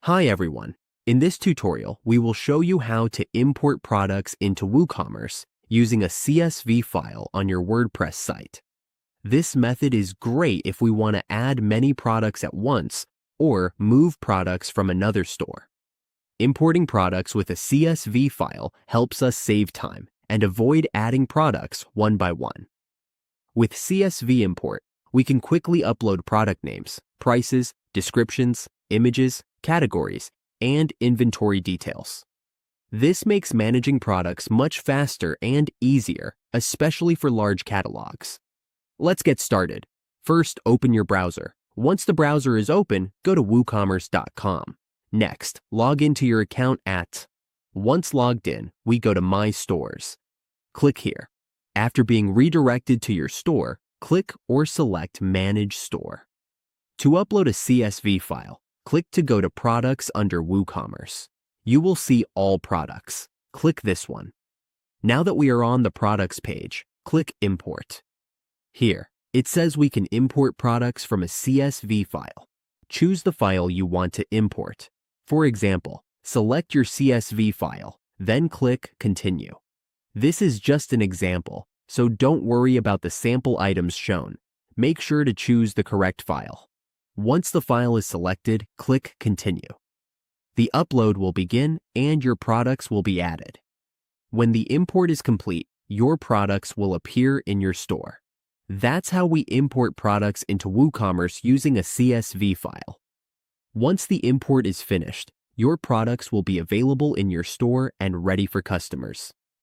Hi everyone. In this tutorial, we will show you how to import products into WooCommerce using a CSV file on your WordPress site. This method is great if we want to add many products at once or move products from another store. Importing products with a CSV file helps us save time and avoid adding products one by one. With CSV import, we can quickly upload product names, prices, descriptions, images, categories, and inventory details. This makes managing products much faster and easier, especially for large catalogs. Let's get started. First, open your browser. Once the browser is open, go to woocommere.com. Next, log into your account Once logged in, we go to My Stores. Click here. After being redirected to your store, click or select Manage Store. To upload a CSV file, click to go to Products under WooCommerce. You will see All Products. Click this one. Now that we are on the Products page, click Import. Here, it says we can import products from a CSV file. Choose the file you want to import. For example, select your CSV file, then click Continue. This is just an example, so don't worry about the sample items shown. Make sure to choose the correct file. Once the file is selected, click Continue. The upload will begin and your products will be added. When the import is complete, your products will appear in your store. That's how we import products into WooCommerce using a CSV file. Once the import is finished, your products will be available in your store and ready for customers.